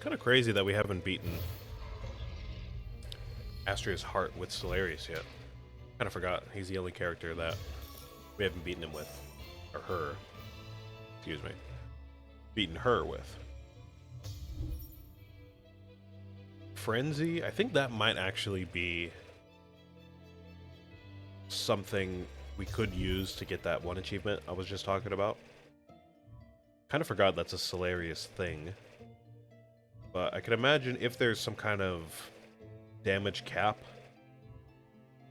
Kind of crazy that we haven't beaten Astrea's heart with Solarius yet. Kind of forgot. He's the only character that we haven't beaten him with. Or her. Excuse me. Beaten her with. Frenzy? I think that might actually be something we could use to get that one achievement I was just talking about. Kind of forgot that's a Solarius thing. But I can imagine if there's some kind of damage cap.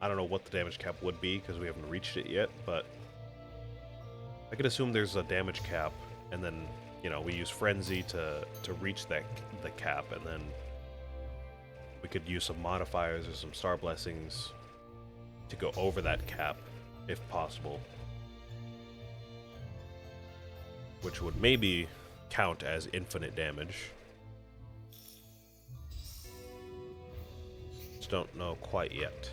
I don't know what the damage cap would be because we haven't reached it yet, but I could assume there's a damage cap, and then, you know, we use Frenzy to reach the cap, and then we could use some modifiers or some star blessings to go over that cap, if possible. Which would maybe count as infinite damage. Just don't know quite yet.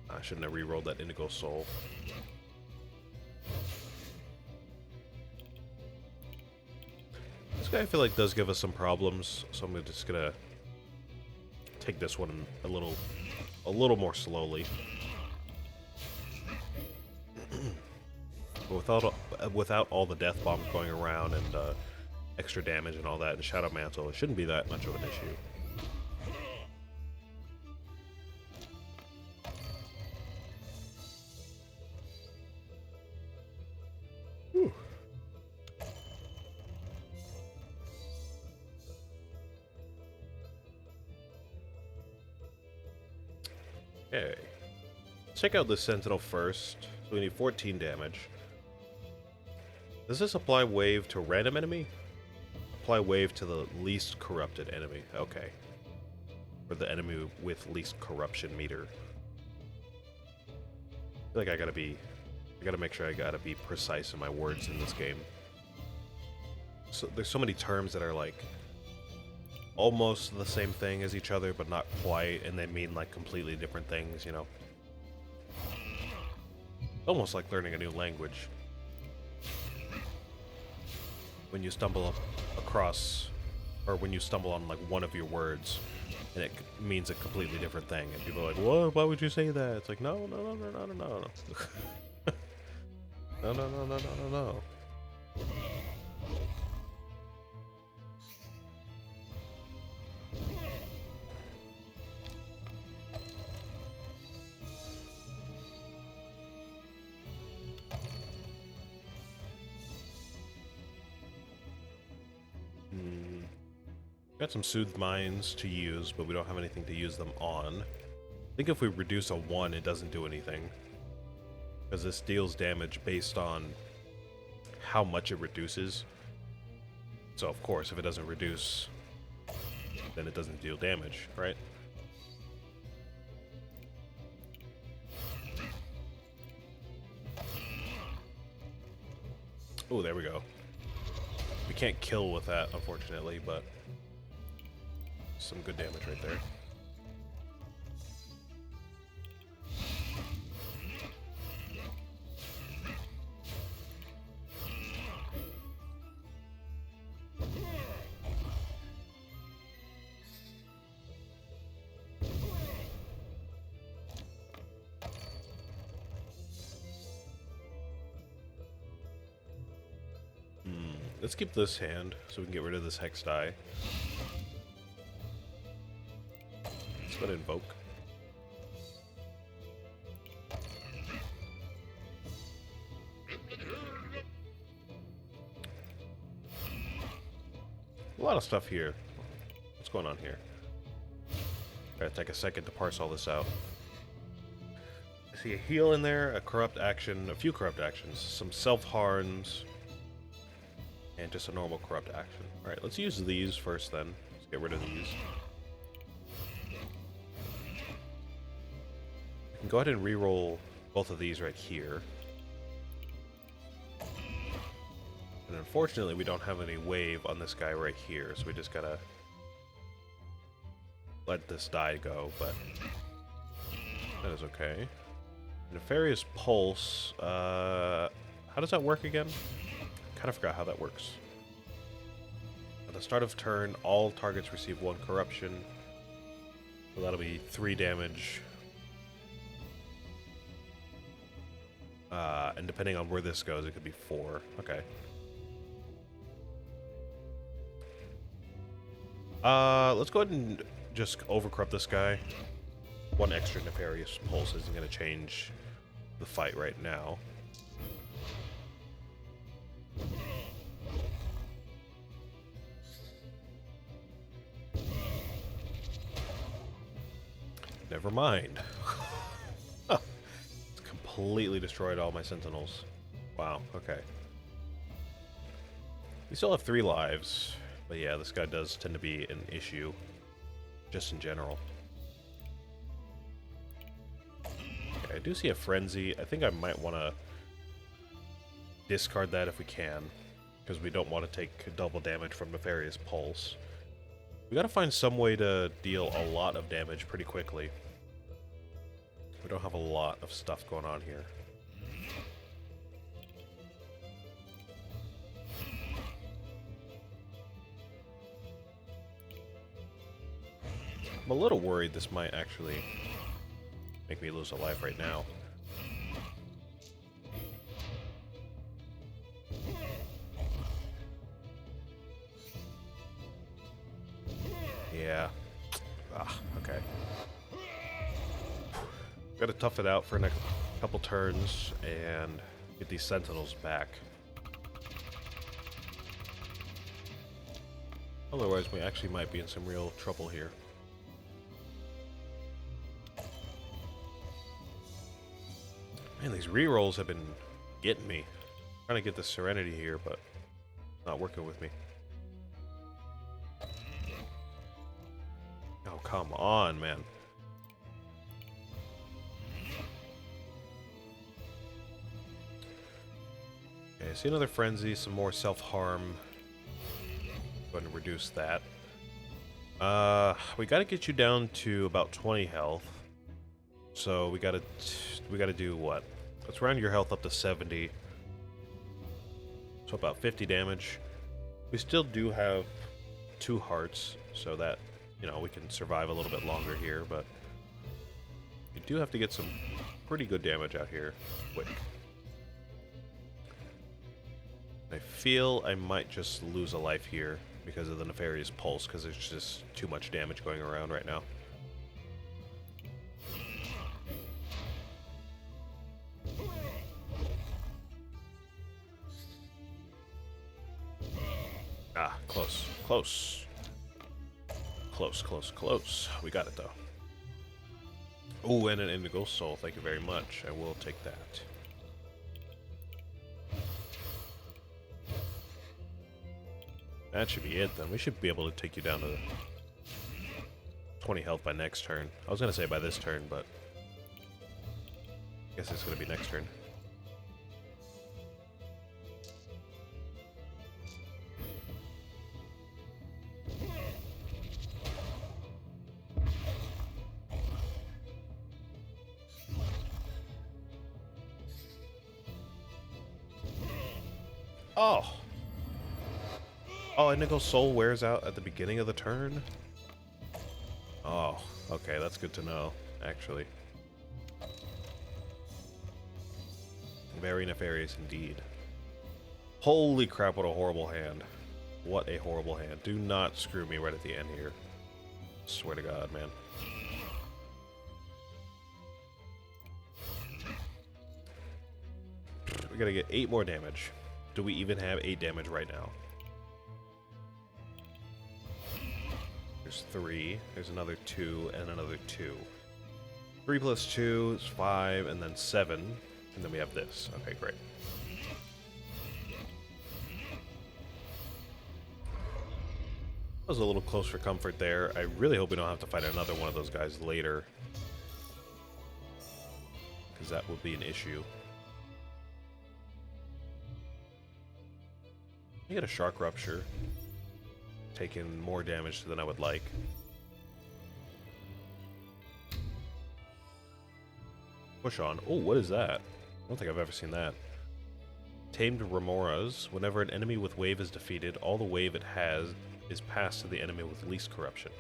I shouldn't have re-rolled that Indigo Soul. This guy I feel like does give us some problems, so I'm just gonna take this one a little more slowly. But without all the death bombs going around and extra damage and all that, and Shadow Mantle, it shouldn't be that much of an issue. Whew. Okay. Let's check out this Sentinel first. So we need 14 damage. Does this apply wave to random enemy? Apply wave to the least corrupted enemy. Okay. Or the enemy with least corruption meter. I feel like I gotta make sure I gotta be precise in my words in this game. So there's so many terms that are like almost the same thing as each other, but not quite, and they mean like completely different things, you know? Almost like learning a new language. When you stumble across, or when you stumble on like one of your words, and it means a completely different thing, and people are like, "What? Why would you say that?" It's like, no, no, no, no, no, no, no, no, no, no, no, no, no. Got some Soothed Minds to use, but we don't have anything to use them on. I think if we reduce a 1, it doesn't do anything. Because this deals damage based on how much it reduces. So of course, if it doesn't reduce, then it doesn't deal damage, right? Oh, there we go. We can't kill with that, unfortunately, but some good damage right there. Let's keep this hand so we can get rid of this Hex die. Let's go ahead and invoke. A lot of stuff here. What's going on here? Gotta take a second to parse all this out. I see a heal in there, a corrupt action, a few corrupt actions, some self-harms, and just a normal corrupt action. Alright, let's use these first then. Let's get rid of these. We can go ahead and re-roll both of these right here. And unfortunately, we don't have any wave on this guy right here, so we just gotta let this die go, but That is okay. Nefarious Pulse. How does that work again? Kind of forgot how that works. At the start of turn, all targets receive 1 corruption. So that'll be 3 damage. And depending on where this goes, it could be 4. Okay. Let's go ahead and just overcorrupt this guy. 1 extra Nefarious Pulse isn't going to change the fight right now. Never mind. It's completely destroyed all my sentinels. Wow, okay. We still have 3 lives, but yeah, this guy does tend to be an issue, just in general. Okay, I do see a Frenzy. I think I might want to discard that if we can, because we don't want to take double damage from Nefarious Pulse. We gotta find some way to deal a lot of damage pretty quickly. We don't have a lot of stuff going on here. I'm a little worried this might actually make me lose a life right now. Yeah. Ah, okay. Gotta tough it out for the next couple turns and get these sentinels back. Otherwise, we actually might be in some real trouble here. Man, these rerolls have been getting me. Trying to get the Serenity here, but not working with me. Oh, come on, man. Okay, see another Frenzy, some more self-harm. Go ahead and reduce that. We gotta get you down to about 20 health. So we gotta do what? Let's round your health up to 70. So about 50 damage. We still do have 2 hearts, so that, you know, we can survive a little bit longer here, but we do have to get some pretty good damage out here quick. I feel I might just lose a life here because of the Nefarious Pulse, because there's just too much damage going around right now. Ah, close. Close. Close, close, close. We got it, though. Oh, and an Indigo Soul. Thank you very much. I will take that. That should be it, then. We should be able to take you down to 20 health by next turn. I was going to say by this turn, but I guess it's going to be next turn. Oh! Oh, Indigo Soul wears out at the beginning of the turn? Oh, okay, that's good to know, actually. Very nefarious indeed. Holy crap, what a horrible hand. What a horrible hand. Do not screw me right at the end here. Swear to God, man. We gotta get 8 more damage. Do we even have 8 damage right now? There's 3. There's another 2 and another 2. 3 plus 2 is 5, and then 7. And then we have this. Okay, great. That was a little close for comfort there. I really hope we don't have to fight another one of those guys later, because that would be an issue. I get a Shark Rupture. Taking more damage than I would like. Push on. Oh, what is that? I don't think I've ever seen that. Tamed Remoras. Whenever an enemy with wave is defeated, all the wave it has is passed to the enemy with least corruption.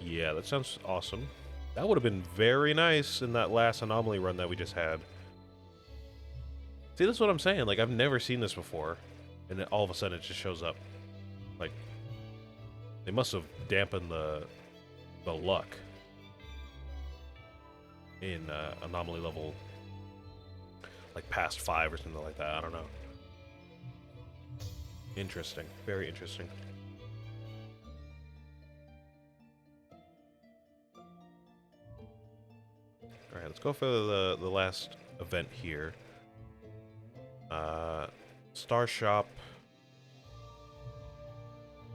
Yeah, that sounds awesome. That would have been very nice in that last anomaly run that we just had. See, that's what I'm saying. Like, I've never seen this before. And then all of a sudden it just shows up. Like, they must have dampened the luck in anomaly level, like past 5 or something like that. I don't know. Interesting. Very interesting. Alright, let's go for the last event here. Star Shop.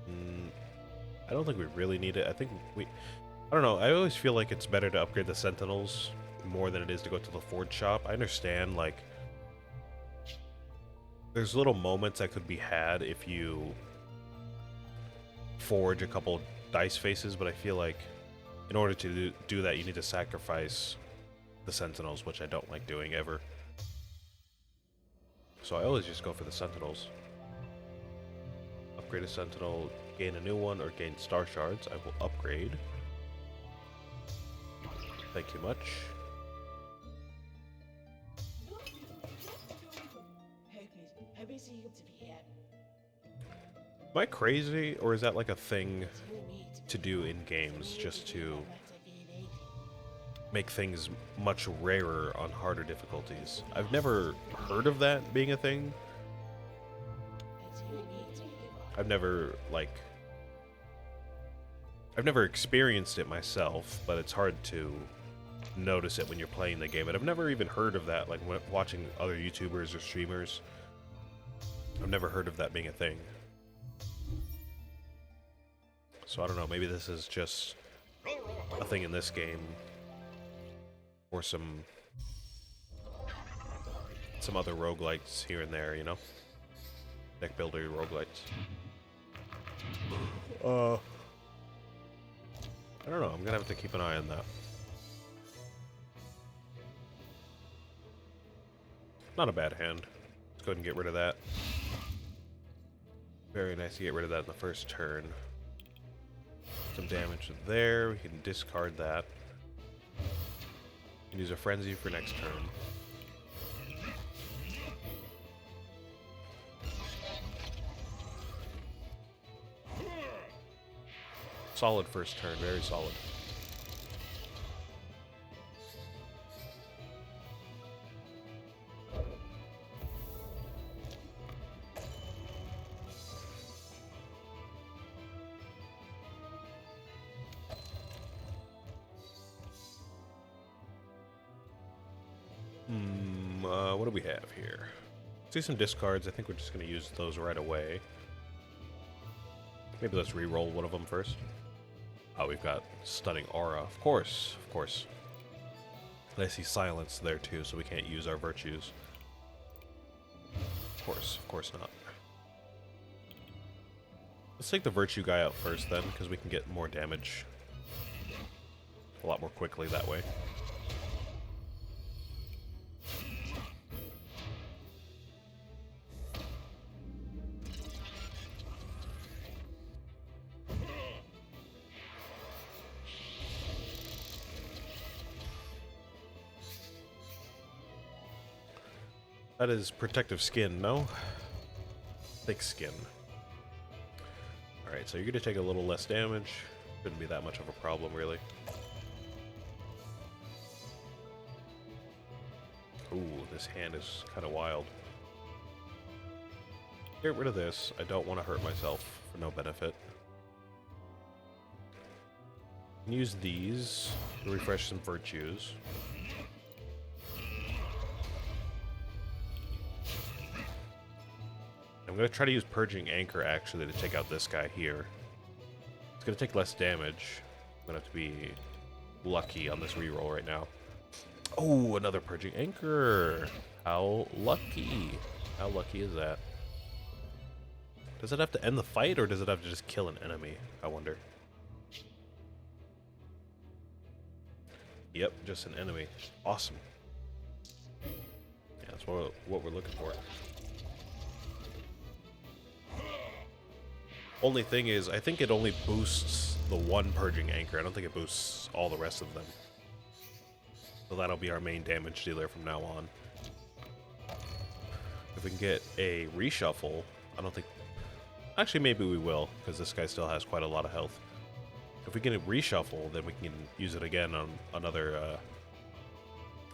I don't think we really need it. I think I don't know, I always feel like it's better to upgrade the Sentinels more than it is to go to the Forge Shop. I understand, like, there's little moments that could be had if you forge a couple dice faces, but I feel like in order to do that, you need to sacrifice the Sentinels, which I don't like doing ever. So I always just go for the Sentinels. Upgrade a Sentinel, gain a new one, or gain Star Shards. I will upgrade. Thank you much. Am I crazy, or is that like a thing to do in games, just to make things much rarer on harder difficulties? I've never heard of that being a thing. I've never experienced it myself, but it's hard to notice it when you're playing the game. But I've never even heard of that, like when watching other YouTubers or streamers. I've never heard of that being a thing. So I don't know, maybe this is just a thing in this game. Or some other roguelites here and there, you know? Deck builder roguelites. I don't know, I'm gonna have to keep an eye on that. Not a bad hand. Let's go ahead and get rid of that. Very nice to get rid of that in the first turn. Some damage there, we can discard that. And use a frenzy for next turn. Solid first turn, very solid. What do we have here? See some discards. I think we're just going to use those right away. Maybe let's re-roll one of them first. Oh, we've got Stunning Aura. Of course, of course. And I see Silence there too, so we can't use our virtues. Of course not. Let's take the Virtue guy out first then, because we can get more damage a lot more quickly that way. That is protective skin, no? Thick skin. Alright, so you're going to take a little less damage. Shouldn't be that much of a problem, really. Ooh, this hand is kind of wild. Get rid of this. I don't want to hurt myself for no benefit. Use these to refresh some virtues. I'm going to try to use Purging Anchor, actually, to take out this guy here. It's going to take less damage. I'm going to have to be lucky on this reroll right now. Oh, another Purging Anchor! How lucky. How lucky is that? Does it have to end the fight, or does it have to just kill an enemy? I wonder. Yep, just an enemy. Awesome. Yeah, that's what we're looking for. Only thing is, I think it only boosts the one purging anchor. I don't think it boosts all the rest of them. So that'll be our main damage dealer from now on. If we can get a reshuffle, I don't think... Actually, maybe we will, because this guy still has quite a lot of health. If we get a reshuffle, then we can use it again on another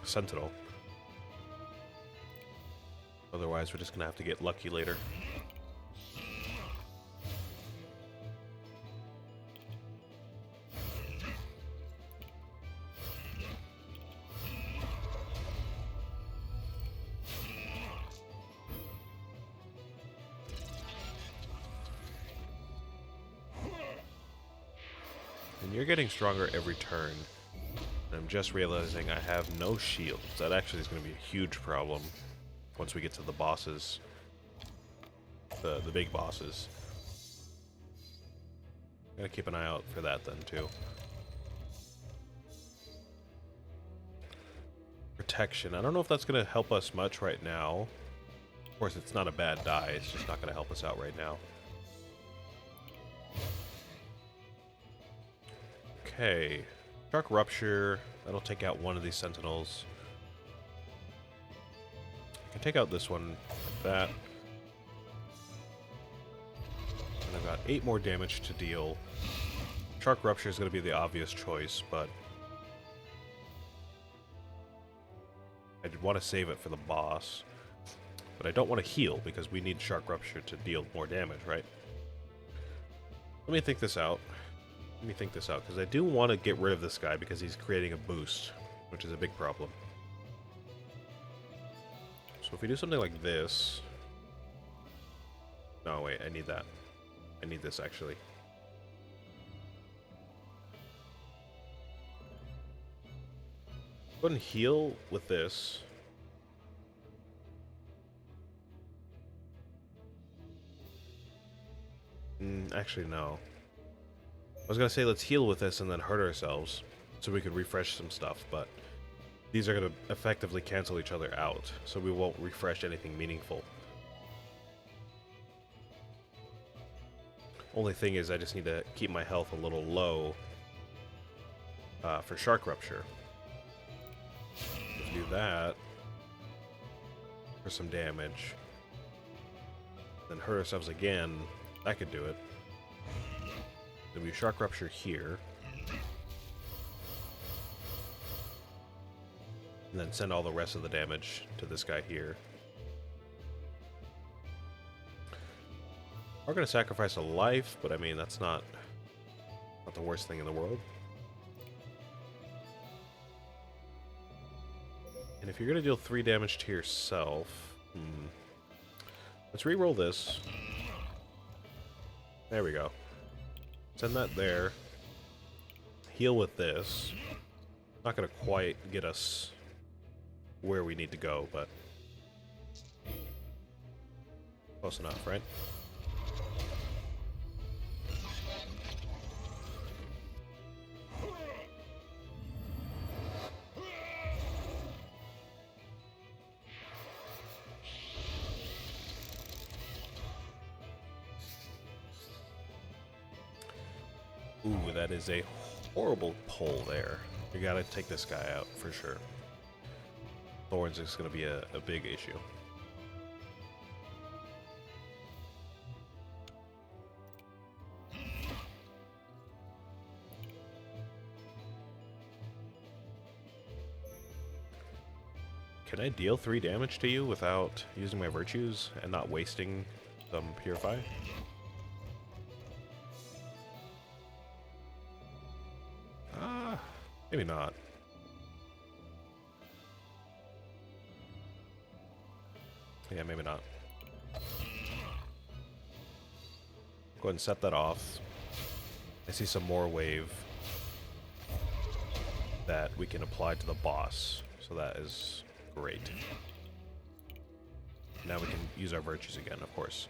sentinel. Otherwise, we're just going to have to get lucky later. And you're getting stronger every turn. And I'm just realizing I have no shields. That actually is going to be a huge problem once we get to the bosses. The big bosses. Gotta keep an eye out for that then, too. Protection. I don't know if that's going to help us much right now. Of course, it's not a bad die. It's just not going to help us out right now. Okay. Shark Rupture. That'll take out one of these sentinels. I can take out this one like that. And I've got 8 more damage to deal. Shark Rupture is going to be the obvious choice, but I want to save it for the boss. But I don't want to heal, because we need Shark Rupture to deal more damage, right? Let me think this out. Because I do want to get rid of this guy, because he's creating a boost, which is a big problem. So if we do something like this... No, wait, I need that. I need this, actually. Go ahead and heal with this. Actually, no. I was going to say let's heal with this and then hurt ourselves so we could refresh some stuff, but these are going to effectively cancel each other out, so we won't refresh anything meaningful. Only thing is I just need to keep my health a little low for Shark Rupture. Let's do that for some damage. Then hurt ourselves again. That could do it. Then we Shark Rupture here. And then send all the rest of the damage to this guy here. We're going to sacrifice a life, but I mean, that's not the worst thing in the world. And if you're going to deal 3 damage to yourself... Let's re-roll this. There we go. Send that there. Heal with this. Not going to quite get us where we need to go, but close enough, right? Ooh, that is a horrible pull there. You gotta take this guy out for sure. Thorns is gonna be a big issue. Can I deal 3 damage to you without using my virtues and not wasting some Purify? Maybe not. Yeah, maybe not. Go ahead and set that off. I see some more wave that we can apply to the boss, so that is great. Now we can use our virtues again, of course.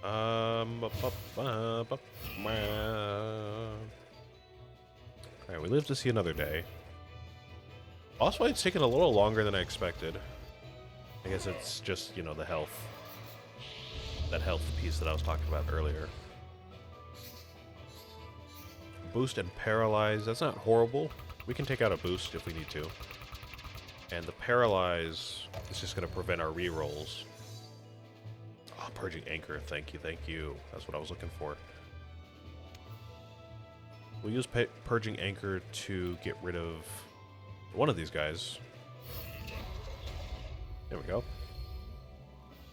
Alright, we live to see another day. Boss fight's taking a little longer than I expected. I guess it's just, you know, the health. That health piece that I was talking about earlier. Boost and paralyze, that's not horrible. We can take out a boost if we need to. And the paralyze is just going to prevent our rerolls. Oh, purging anchor, thank you, thank you. That's what I was looking for. We'll use purging anchor to get rid of one of these guys. There we go.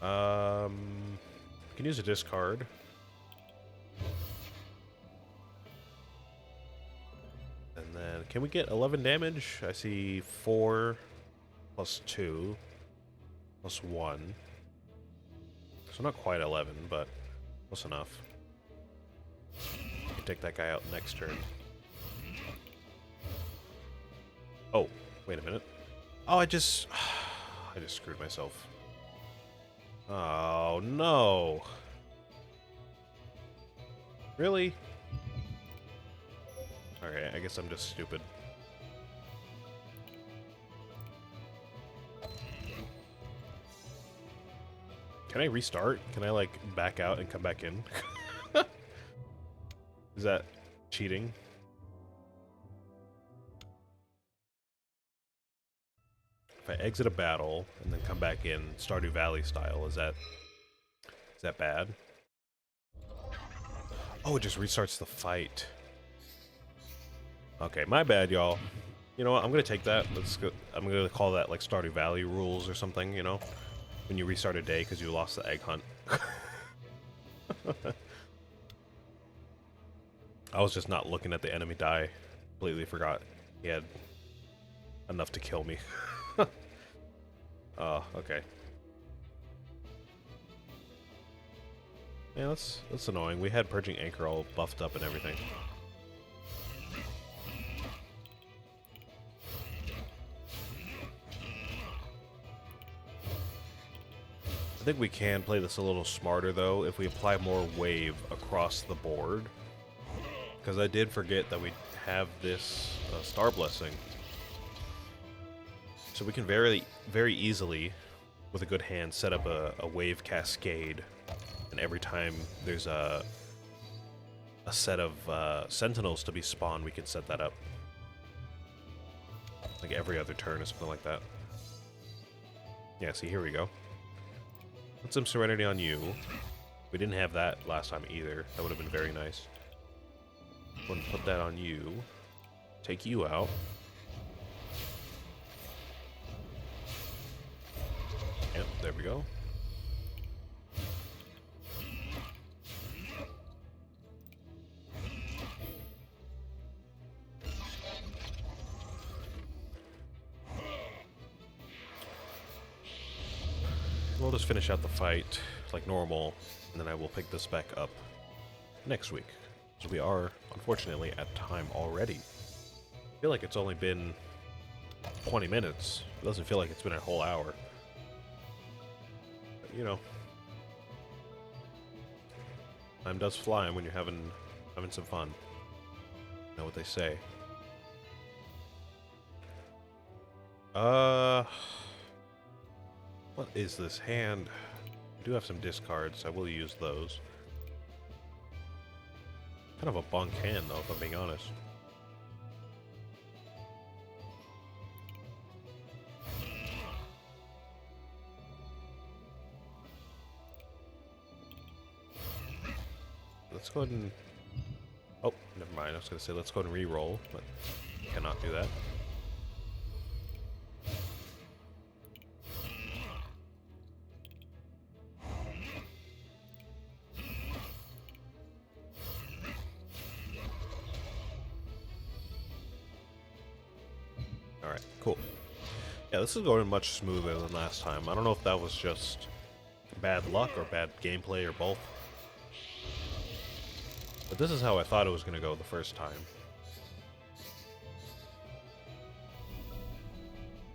We can use a discard. And then, can we get 11 damage? I see 4 plus 2 plus 1. So not quite 11, but close enough. Can take that guy out next turn. Oh, wait a minute. Oh, I just screwed myself. Oh, no. Really? Okay, I guess I'm just stupid. Can I restart? Can I, like, back out and come back in? Is that cheating? If I exit a battle and then come back in Stardew Valley style, is that bad? Oh, it just restarts the fight. Okay, my bad, y'all. You know what? I'm gonna take that. Let's go. I'm gonna call that like Stardew Valley rules or something. You know, when you restart a day because you lost the egg hunt. I was just not looking at the enemy die. Completely forgot he had enough to kill me. Oh, okay. Yeah, that's annoying. We had Purging Anchor all buffed up and everything. I think we can play this a little smarter, though, if we apply more wave across the board. Because I did forget that we have this Star Blessing. So we can very easily, with a good hand, set up a wave cascade. And every time there's a set of sentinels to be spawned, we can set that up. Like every other turn or something like that. Yeah, see, here we go. Put some Serenity on you. We didn't have that last time either. That would have been very nice. Wouldn't put that on you. Take you out. Yep, there we go. We'll just finish out the fight like normal, and then I will pick this back up next week. So we are, unfortunately, at time already. I feel like it's only been 20 minutes. It doesn't feel like it's been a whole hour. But, you know, time does fly when you're having some fun. You know what they say. What is this hand? I do have some discards. I will use those. Kind of a bunk hand, though, if I'm being honest. Let's go ahead and... Oh, never mind. I was going to say let's go ahead and re-roll, but cannot do that. Alright, cool. Yeah, this is going much smoother than last time. I don't know if that was just bad luck or bad gameplay or both. But this is how I thought it was going to go the first time.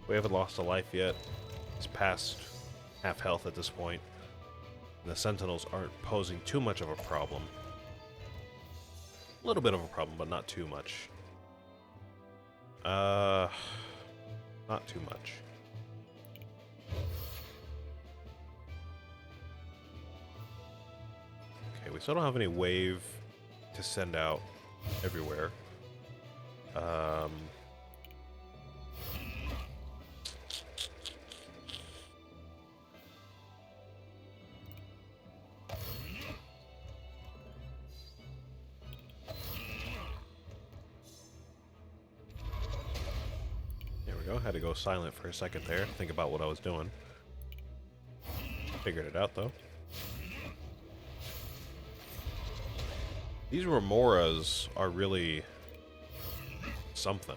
We haven't lost a life yet. It's past half health at this point. And the sentinels aren't posing too much of a problem. A little bit of a problem, but not too much. Not too much. Okay, we still don't have any wave to send out everywhere. There we go. Had to go silent for a second there. Think about what I was doing. Figured it out though. These remoras are really something.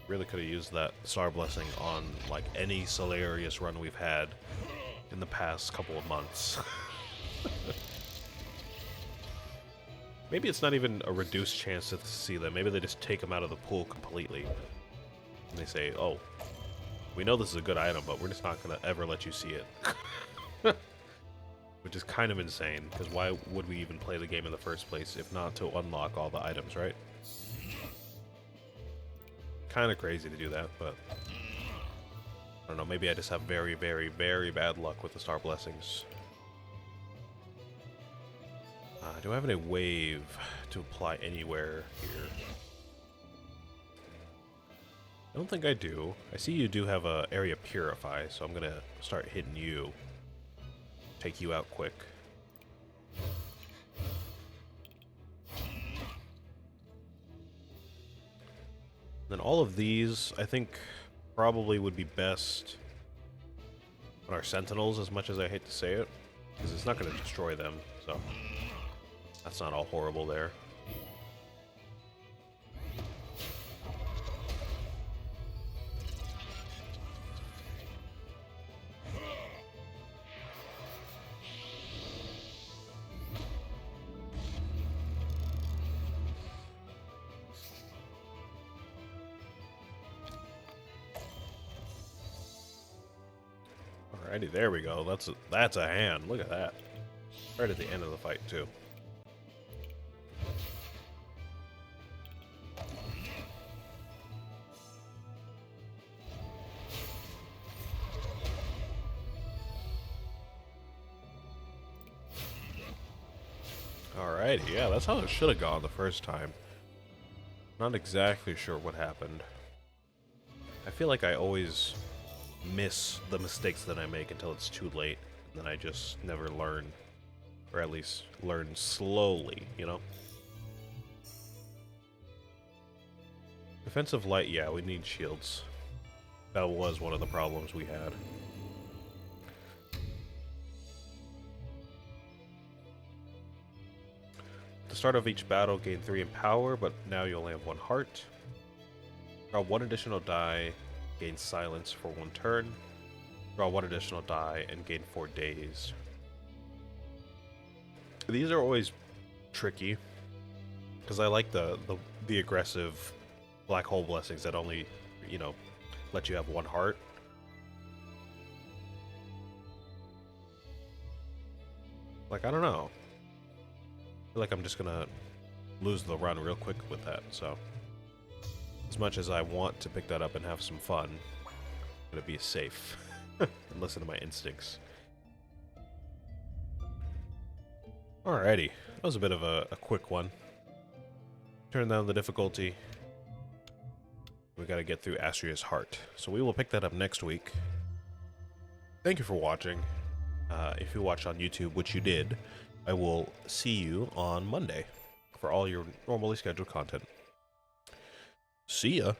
Really could have used that Star Blessing on like any Solarius run we've had in the past couple of months. Maybe it's not even a reduced chance to see them. Maybe they just take them out of the pool completely. And they say, oh, we know this is a good item, but we're just not going to ever let you see it. Which is kind of insane, because why would we even play the game in the first place if not to unlock all the items, right? Kind of crazy to do that, but I don't know, maybe I just have very, very, very bad luck with the Star Blessings. Do I have any wave to apply anywhere here? I don't think I do. I see you do have a area purify, so I'm going to start hitting you. Take you out quick. Then all of these, I think, probably would be best on our sentinels, as much as I hate to say it, because it's not going to destroy them, so that's not all horrible there. Alrighty, there we go. That's a hand. Look at that. Right at the end of the fight, too. Alrighty, yeah, that's how it should have gone the first time. Not exactly sure what happened. I feel like I always miss the mistakes that I make until it's too late, and then I just never learn. Or at least learn slowly, you know? Defensive light, yeah, we need shields. That was one of the problems we had. At the start of each battle, gain 3 in power, but now you only have 1 heart. Draw 1 additional die, gain silence for 1 turn. Draw 1 additional die, and gain 4 days. These are always tricky, because I like the aggressive black hole blessings that only, you know, let you have 1 heart. Like, I don't know. I feel like I'm just gonna lose the run real quick with that, so. As much as I want to pick that up and have some fun, I'm gonna be safe and listen to my instincts. Alrighty, that was a bit of a quick one. Turn down the difficulty. We gotta get through Astrea's heart. So we will pick that up next week. Thank you for watching. If you watched on YouTube, which you did, I will see you on Monday for all your normally scheduled content. See ya!